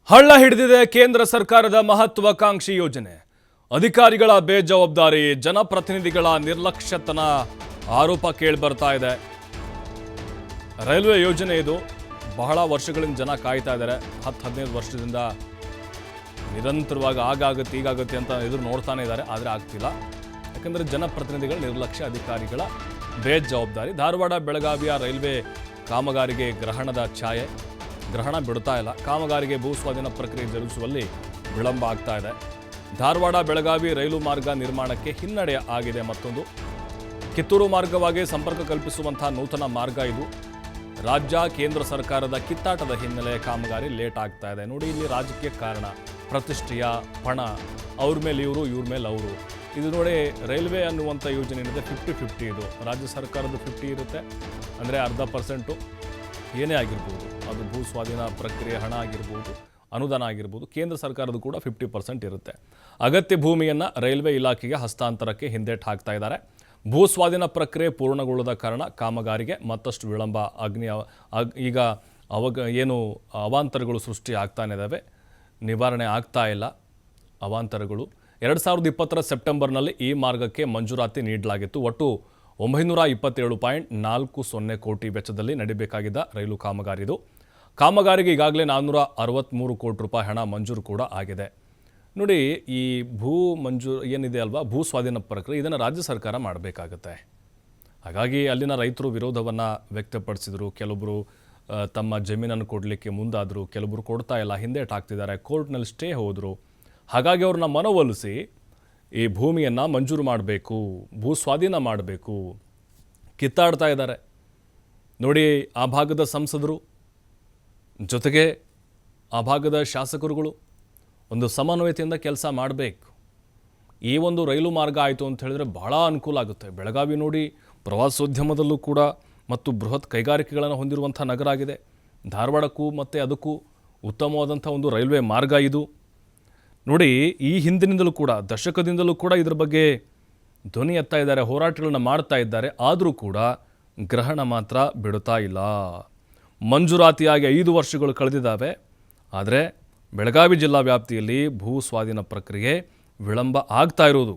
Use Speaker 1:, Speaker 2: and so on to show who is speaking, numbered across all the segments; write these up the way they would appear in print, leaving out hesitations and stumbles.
Speaker 1: ಹಳ್ಳ ಹಿಡಿದಿದೆ ಕೇಂದ್ರ ಸರ್ಕಾರದ ಮಹತ್ವಾಕಾಂಕ್ಷಿ ಯೋಜನೆ. ಅಧಿಕಾರಿಗಳ ಬೇಜವಾಬ್ದಾರಿ, ಜನಪ್ರತಿನಿಧಿಗಳ ನಿರ್ಲಕ್ಷ್ಯತನ ಆರೋಪ ಕೇಳಿಬರ್ತಾ ಇದೆ. ರೈಲ್ವೆ ಯೋಜನೆ ಇದು ಬಹಳ ವರ್ಷಗಳಿಂದ ಜನ ಕಾಯ್ತಾ ಇದ್ದಾರೆ. 10-15 ವರ್ಷದಿಂದ ನಿರಂತರವಾಗಿ ಆಗುತ್ತೆ ಈಗಾಗುತ್ತೆ ಅಂತ ಎದುರು ನೋಡ್ತಾನೆ ಇದ್ದಾರೆ. ಆದರೆ ಆಗ್ತಿಲ್ಲ. ಯಾಕಂದರೆ ಜನಪ್ರತಿನಿಧಿಗಳ ನಿರ್ಲಕ್ಷ್ಯ, ಅಧಿಕಾರಿಗಳ ಬೇಜವಾಬ್ದಾರಿ. ಧಾರವಾಡ ಬೆಳಗಾವಿಯ ರೈಲ್ವೆ ಕಾಮಗಾರಿಗೆ ಗ್ರಹಣದ ಛಾಯೆ. ಗ್ರಹಣ ಬಿಡ್ತಾ ಇಲ್ಲ. ಕಾಮಗಾರಿಗೆ ಭೂಸ್ವಾಧೀನ ಪ್ರಕ್ರಿಯೆ ಜರುಗಿಸುವಲ್ಲಿ ವಿಳಂಬ ಆಗ್ತಾ ಇದೆ. ಧಾರವಾಡ ಬೆಳಗಾವಿ ರೈಲು ಮಾರ್ಗ ನಿರ್ಮಾಣಕ್ಕೆ ಹಿನ್ನಡೆ ಆಗಿದೆ. ಮತ್ತೊಂದು ಕಿತ್ತೂರು ಮಾರ್ಗವಾಗಿ ಸಂಪರ್ಕ ಕಲ್ಪಿಸುವಂತಹ ನೂತನ ಮಾರ್ಗ ಇದು. ರಾಜ್ಯ ಕೇಂದ್ರ ಸರ್ಕಾರದ ಕಿತ್ತಾಟದ ಹಿನ್ನೆಲೆ ಕಾಮಗಾರಿ ಲೇಟ್ ಆಗ್ತಾ ಇದೆ. ನೋಡಿ, ಇಲ್ಲಿ ರಾಜಕೀಯ ಕಾರಣ, ಪ್ರತಿಷ್ಠೆಯ ಪಣ, ಅವ್ರ ಮೇಲೆ ಇವರು, ಇವ್ರ ಮೇಲೆ ಅವರು. ಇದು ನೋಡಿ, ರೈಲ್ವೆ ಅನ್ನುವಂಥ ಯೋಜನೆ ಏನಿದೆ 50-50 ಇದು. ರಾಜ್ಯ ಸರ್ಕಾರದ 50 ಇರುತ್ತೆ, ಅಂದರೆ 0.5% ಏನೇ ಆಗಿರ್ಬೋದು, ಅದು ಭೂ ಸ್ವಾಧೀನ ಪ್ರಕ್ರಿಯೆ ಹಣ ಆಗಿರ್ಬೋದು, ಅನುದಾನ ಆಗಿರ್ಬೋದು. ಕೇಂದ್ರ ಸರ್ಕಾರದ ಕೂಡ 50% ಇರುತ್ತೆ. ಅಗತ್ಯ ಭೂಮಿಯನ್ನು ರೈಲ್ವೆ ಇಲಾಖೆಗೆ ಹಸ್ತಾಂತರಕ್ಕೆ ಹಿಂದೇಟು ಹಾಕ್ತಾ ಇದ್ದಾರೆ. ಭೂ ಸ್ವಾಧೀನ ಪ್ರಕ್ರಿಯೆ ಪೂರ್ಣಗೊಳ್ಳದ ಕಾರಣ ಕಾಮಗಾರಿಗೆ ಮತ್ತಷ್ಟು ವಿಳಂಬ. ಈಗ ಏನು ಅವಾಂತರಗಳು ಸೃಷ್ಟಿ ಆಗ್ತಾನೆ ಇದ್ದಾವೆ, ನಿವಾರಣೆ ಆಗ್ತಾ ಇಲ್ಲ ಅವಾಂತರಗಳು. 2020 ಸೆಪ್ಟೆಂಬರ್ನಲ್ಲಿ ಈ ಮಾರ್ಗಕ್ಕೆ ಮಂಜೂರಾತಿ ನೀಡಲಾಗಿತ್ತು. ಒಟ್ಟು 927.40 ಕೋಟಿ ವೆಚ್ಚದಲ್ಲಿ ನಡೀಬೇಕಾಗಿದ್ದ ರೈಲು ಕಾಮಗಾರಿದು. ಕಾಮಗಾರಿಗೆ ಈಗಾಗಲೇ 463 ಕೋಟಿ ರೂಪಾಯಿ ಹಣ ಮಂಜೂರು ಕೂಡ ಆಗಿದೆ. ನೋಡಿ, ಈ ಏನಿದೆ ಅಲ್ವಾ, ಭೂ ಸ್ವಾಧೀನ ಪ್ರಕ್ರಿಯೆ, ಇದನ್ನು ರಾಜ್ಯ ಸರ್ಕಾರ ಮಾಡಬೇಕಾಗತ್ತೆ. ಹಾಗಾಗಿ ಅಲ್ಲಿನ ರೈತರು ವಿರೋಧವನ್ನು ವ್ಯಕ್ತಪಡಿಸಿದರು. ಕೆಲವೊಬ್ಬರು ತಮ್ಮ ಜಮೀನನ್ನು ಕೊಡಲಿಕ್ಕೆ ಮುಂದಾದರು, ಕೆಲವೊಬ್ಬರು ಕೊಡ್ತಾ ಇಲ್ಲ, ಹಿಂದೇಟು ಹಾಕ್ತಿದ್ದಾರೆ, ಕೋರ್ಟ್ನಲ್ಲಿ ಸ್ಟೇ ಹೋದರು. ಹಾಗಾಗಿ ಅವ್ರನ್ನ ಮನವೊಲಿಸಿ ಈ ಭೂಮಿಯನ್ನು ಮಂಜೂರು ಮಾಡಬೇಕು, ಭೂ ಸ್ವಾಧೀನ ಮಾಡಬೇಕು, ಕಿತ್ತಾಡ್ತಾ ಇದ್ದಾರೆ. ನೋಡಿ, ಆ ಭಾಗದ ಸಂಸದರು ಜೊತೆಗೆ ಆ ಭಾಗದ ಶಾಸಕರುಗಳು ಒಂದು ಸಮನ್ವಯತೆಯಿಂದ ಕೆಲಸ ಮಾಡಬೇಕು. ಈ ಒಂದು ರೈಲು ಮಾರ್ಗ ಆಯಿತು ಅಂತ ಹೇಳಿದ್ರೆ ಬಹಳ ಅನುಕೂಲ ಆಗುತ್ತೆ. ಬೆಳಗಾವಿ ನೋಡಿ, ಪ್ರವಾಸೋದ್ಯಮದಲ್ಲೂ ಕೂಡ ಮತ್ತು ಬೃಹತ್ ಕೈಗಾರಿಕೆಗಳನ್ನು ಹೊಂದಿರುವಂಥ ನಗರ ಆಗಿದೆ. ಧಾರವಾಡಕ್ಕೂ ಮತ್ತು ಅದಕ್ಕೂ ಉತ್ತಮವಾದಂಥ ಒಂದು ರೈಲ್ವೆ ಮಾರ್ಗ ಇದು. ನೋಡಿ, ಈ ಹಿಂದಿನಿಂದಲೂ ಕೂಡ, ದಶಕದಿಂದಲೂ ಕೂಡ ಇದರ ಬಗ್ಗೆ ಧ್ವನಿ ಎತ್ತಾ ಇದ್ದಾರೆ, ಹೋರಾಟಗಳನ್ನು ಮಾಡ್ತಾ ಇದ್ದಾರೆ. ಆದರೂ ಕೂಡ ಗ್ರಹಣ ಮಾತ್ರ ಬಿಡುತ್ತಾ ಇಲ್ಲ. ಮಂಜೂರಾತಿಯಾಗಿ 5 ವರ್ಷಗಳು ಕಳೆದಿದ್ದಾವೆ. ಆದರೆ ಬೆಳಗಾವಿ ಜಿಲ್ಲಾ ವ್ಯಾಪ್ತಿಯಲ್ಲಿ ಭೂ ಸ್ವಾಧೀನ ಪ್ರಕ್ರಿಯೆ ವಿಳಂಬ ಆಗ್ತಾ ಇರೋದು.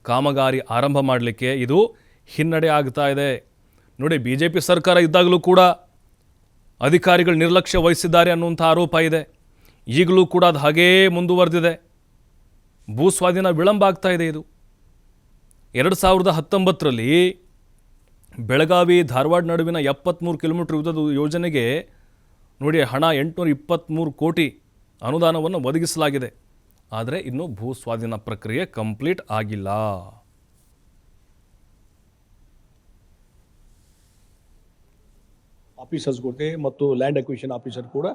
Speaker 1: ಕಾಮಗಾರಿ ಆರಂಭ ಮಾಡಲಿಕ್ಕೆ ಇದು ಹಿನ್ನಡೆ ಆಗ್ತಾ ಇದೆ. ನೋಡಿ, BJP ಸರ್ಕಾರ ಇದ್ದಾಗಲೂ ಕೂಡ ಅಧಿಕಾರಿಗಳು ನಿರ್ಲಕ್ಷ್ಯ ವಹಿಸಿದ್ದಾರೆ ಅನ್ನುವಂಥ ಆರೋಪ ಇದೆ. ಈಗಲೂ ಕೂಡ ಅದು ಹಾಗೇ ಮುಂದುವರೆದಿದೆ. ಭೂ ಸ್ವಾಧೀನ ವಿಳಂಬ ಆಗ್ತಾ ಇದೆ. ಇದು 2019ರಲ್ಲಿ ಬೆಳಗಾವಿ ಧಾರವಾಡ ನಡುವಿನ 73 ಕಿಲೋಮೀಟರ್ ಉದ್ದದ ಯೋಜನೆಗೆ ನೋಡಿ ಹಣ 823 ಕೋಟಿ ಅನುದಾನವನ್ನು ಒದಗಿಸಲಾಗಿದೆ. ಆದರೆ ಇನ್ನೂ ಭೂ ಸ್ವಾಧೀನ ಪ್ರಕ್ರಿಯೆ ಕಂಪ್ಲೀಟ್ ಆಗಿಲ್ಲ.
Speaker 2: ಆಫೀಸರ್ಸ್ ಜೊತೆ ಮತ್ತು ಲ್ಯಾಂಡ್ ಅಕ್ವಿಷನ್ ಆಫೀಸರ್ ಕೂಡ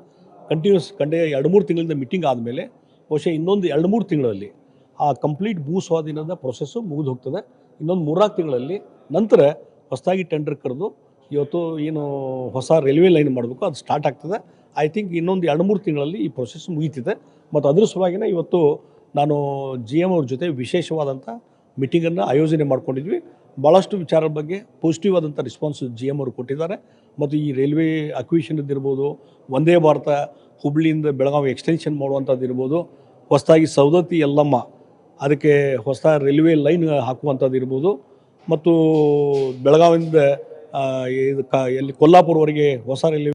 Speaker 2: ಕಂಟಿನ್ಯೂಸ್ 2-3 ತಿಂಗಳಿಂದ ಮೀಟಿಂಗ್ ಆದಮೇಲೆ ಬಹುಶಃ ಇನ್ನೊಂದು 2-3 ತಿಂಗಳಲ್ಲಿ ಆ ಕಂಪ್ಲೀಟ್ ಭೂ ಸ್ವಾಧೀನದ ಪ್ರೊಸೆಸ್ಸು ಮುಗಿದು ಹೋಗ್ತದೆ. ಇನ್ನೊಂದು 3-4 ತಿಂಗಳಲ್ಲಿ ನಂತರ ಹೊಸದಾಗಿ ಟೆಂಡರ್ ಕರೆದು ಇವತ್ತು ಏನು ಹೊಸ ರೈಲ್ವೆ ಲೈನ್ ಮಾಡಬೇಕು ಅದು ಸ್ಟಾರ್ಟ್ ಆಗ್ತದೆ. ಐ ಥಿಂಕ್ ಇನ್ನೊಂದು 2-3 ತಿಂಗಳಲ್ಲಿ ಈ ಪ್ರೊಸೆಸ್ ಮುಗೀತಿದೆ. ಮತ್ತು ಅದ್ರ ಸಲುವಾಗಿನ ಇವತ್ತು ನಾನು GM ಅವ್ರ ಜೊತೆ ವಿಶೇಷವಾದಂಥ ಮೀಟಿಂಗನ್ನು ಆಯೋಜನೆ ಮಾಡ್ಕೊಂಡಿದ್ವಿ. ಭಾಳಷ್ಟು ವಿಚಾರದ ಬಗ್ಗೆ ಪಾಸಿಟಿವ್ ಆದಂಥ ರೆಸ್ಪಾನ್ಸ್ GM ಅವರು ಕೊಟ್ಟಿದ್ದಾರೆ. ಮತ್ತು ಈ ರೈಲ್ವೆ ಅಕ್ವಿಷನ್ ಇರ್ಬೋದು, ವಂದೇ ಭಾರತ ಹುಬ್ಳಿಯಿಂದ ಬೆಳಗಾವಿ ಎಕ್ಸ್ಟೆನ್ಷನ್ ಮಾಡುವಂಥದ್ದು ಇರ್ಬೋದು, ಹೊಸದಾಗಿ ಸವದತ್ತಿ ಯಲ್ಲಮ್ಮ ಅದಕ್ಕೆ ಹೊಸ ರೈಲ್ವೆ ಲೈನ್ ಹಾಕುವಂಥದ್ದು ಇರ್ಬೋದು, ಮತ್ತು ಬೆಳಗಾವಿಯಿಂದ ಎಲ್ಲಿ ಕೊಲ್ಲಾಪುರವರೆಗೆ ಹೊಸ ರೈಲ್ವೆ.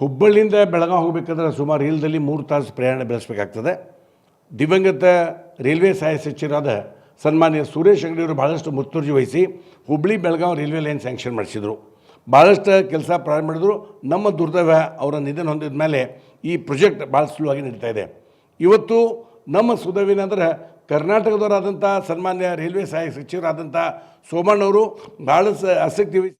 Speaker 3: ಹುಬ್ಬಳ್ಳಿಯಿಂದ ಬೆಳಗಾವಿ ಹೋಗಬೇಕಾದ್ರೆ ಸುಮಾರು ಇಲ್ಲದಲ್ಲಿ 3 ತಾಸು ಪ್ರಯಾಣ ಬೆಳೆಸಬೇಕಾಗ್ತದೆ. ದಿವಂಗತ ರೈಲ್ವೆ ಸಹಾಯ ಸಚಿವರಾದ ಸನ್ಮಾನ್ಯ ಸುರೇಶ್ ಅಂಗಡಿಯವರು ಭಾಳಷ್ಟು ಮುತುವರ್ಜಿ ವಹಿಸಿ Hubballi Belagavi railway line sanction ಮಾಡಿಸಿದರು. ಭಾಳಷ್ಟು ಕೆಲಸ ಪ್ರಾರಂಭ ಮಾಡಿದ್ರು. ನಮ್ಮ ದುರ್ದೈವ ಅವರ ನಿಧನ ಹೊಂದಿದ ಮೇಲೆ ಈ ಪ್ರಾಜೆಕ್ಟ್ ಭಾಳ ಸ್ಲೋ ಆಗಿ ನಡೀತಾ ಇದೆ. ಇವತ್ತು ನಮ್ಮ ಸುದೈವೇನೆಂದರೆ ಕರ್ನಾಟಕದವರಾದಂಥ ಸನ್ಮಾನ್ಯ ರೈಲ್ವೆ ಸಹಾಯ ಸಚಿವರಾದಂಥ ಸೋಮಣ್ಣವರು ಭಾಳ ಆಸಕ್ತಿ ವಹಿಸಿ